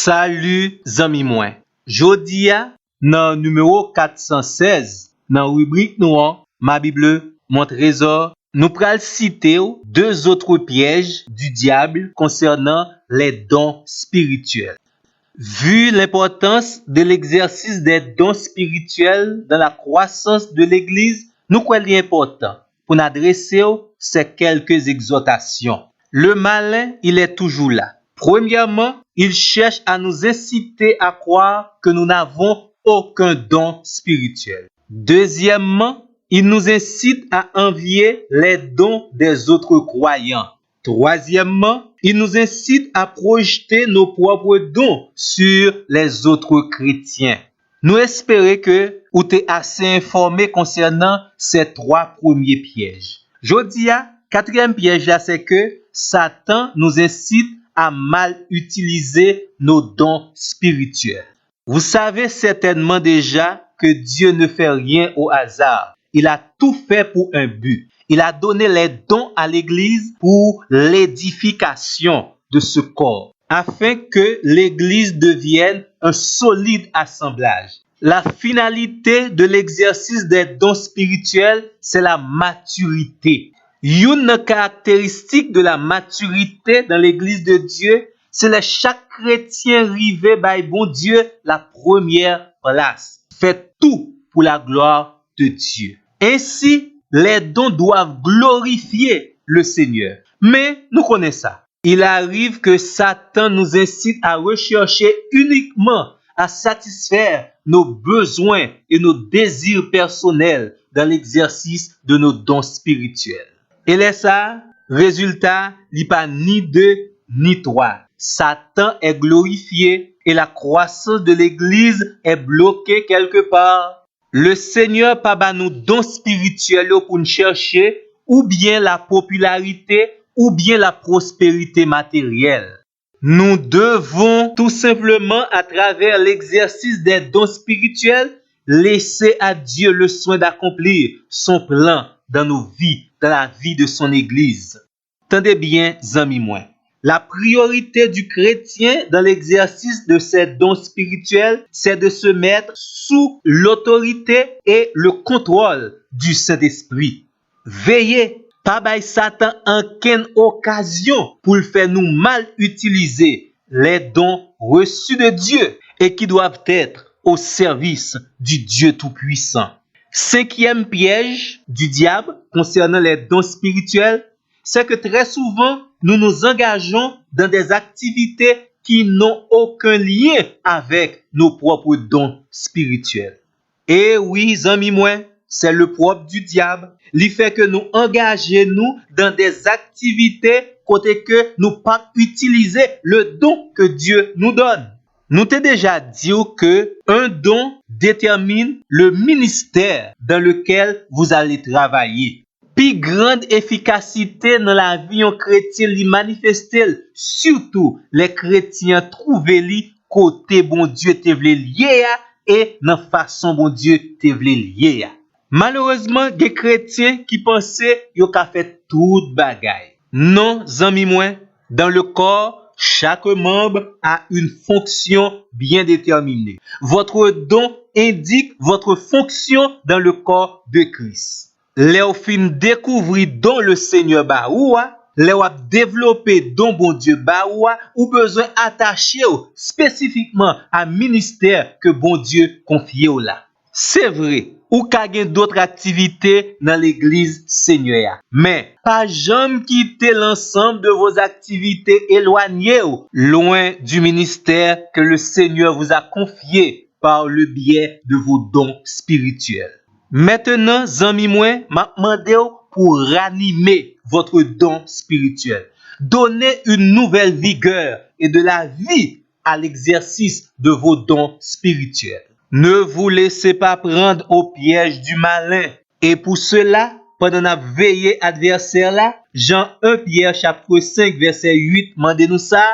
Salut zami mwen. Jodi a nan numéro 416 nan rubrique nou an, ma Bible, mon trésor, nous pral citer deux autres pièges du diable concernant les dons spirituels. Vu l'importance de l'exercice des dons spirituels dans la croissance de l'Église, nous croyons important pour nous adresser ces quelques exhortations. Le malin, il est toujours là. Premièrement, il cherche à nous inciter à croire que nous n'avons aucun don spirituel. Deuxièmement, il nous incite à envier les dons des autres croyants. Troisièmement, il nous incite à projeter nos propres dons sur les autres chrétiens. Nous espérons que vous êtes assez informé concernant ces trois premiers pièges. Jodi a, quatrième piège là, c'est que Satan nous incite à mal utiliser nos dons spirituels. Vous savez certainement déjà que Dieu ne fait rien au hasard. Il a tout fait pour un but. Il a donné les dons à l'Église pour l'édification de ce corps, afin que l'Église devienne un solide assemblage. La finalité de l'exercice des dons spirituels, c'est la maturité. Une caractéristique de la maturité dans l'Église de Dieu, c'est que chaque chrétien rivé by bon Dieu la première place. Fait tout pour la gloire de Dieu. Ainsi, les dons doivent glorifier le Seigneur. Mais nous connaissons ça. Il arrive que Satan nous incite à rechercher uniquement à satisfaire nos besoins et nos désirs personnels dans l'exercice de nos dons spirituels. Et là, ça, résultat, il n'y a pas ni deux ni trois. Satan est glorifié et la croissance de l'Église est bloquée quelque part. Le Seigneur pas ba nous dons spirituels pour nous chercher ou bien la popularité ou bien la prospérité matérielle. Nous devons tout simplement, à travers l'exercice des dons spirituels, laisser à Dieu le soin d'accomplir son plan dans nos vies, dans la vie de son Église. Tendez bien, amis moi. La priorité du chrétien dans l'exercice de ses dons spirituels, c'est de se mettre sous l'autorité et le contrôle du Saint-Esprit. Veillez, pas by Satan en quelle occasion pour le faire nous mal utiliser les dons reçus de Dieu et qui doivent être au service du Dieu Tout-Puissant. Cinquième piège du diable concernant les dons spirituels, c'est que très souvent, nous nous engageons dans des activités qui n'ont aucun lien avec nos propres dons spirituels. Et oui, amis moi, c'est le propre du diable. Il fait que nous engageons dans des activités côté que nous pas utiliser le don que Dieu nous donne. Nous t'ai déjà dit que un don détermine le ministère dans lequel vous allez travailler. Puis grande efficacité dans la vie en chrétien li manifeste surtout les chrétiens trouver li côté bon Dieu te vle lié et dans façon bon Dieu te vle lié. Malheureusement, des chrétiens qui pensaient yo ka fait toute bagaille. Non, zami moi, dans le corps, chaque membre a une fonction bien déterminée. Votre don indique votre fonction dans le corps de Christ. Les fin découvrir dont le Seigneur ba oua, les wap développer dont bon Dieu ba oua, ou besoin attaché spécifiquement à ministère que bon Dieu confie ou là. C'est vrai, ou ka gen d'autres activités dans l'église Seigneur. Mais pas jamais quitter l'ensemble de vos activités éloignées loin du ministère que le Seigneur vous a confié par le biais de vos dons spirituels. Maintenant, zami moi, m'a demandé pour ranimer votre don spirituel. Donnez une nouvelle vigueur et de la vie à l'exercice de vos dons spirituels. Ne vous laissez pas prendre au piège du malin. Et pour cela, pendant la veillée adversaire là, Jean 1 Pierre chapitre 5 verset 8, mandez-nous ça.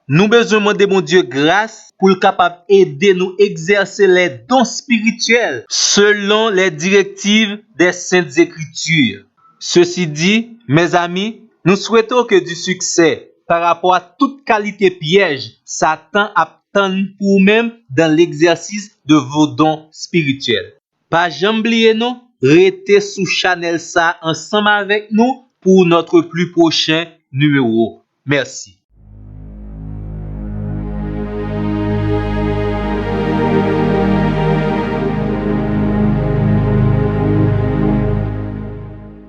Nous besoin demander mon Dieu grâce pour le capable aider nous exercer les dons spirituels selon les directives des Saintes Écritures. Ceci dit, mes amis, nous souhaitons que du succès par rapport à toute qualité piège Satan a attendre pour vous-même dans l'exercice de vos dons spirituels. Pas jamais oublier non, restez sous Channel ça ensemble avec nous pour notre plus prochain numéro. Merci.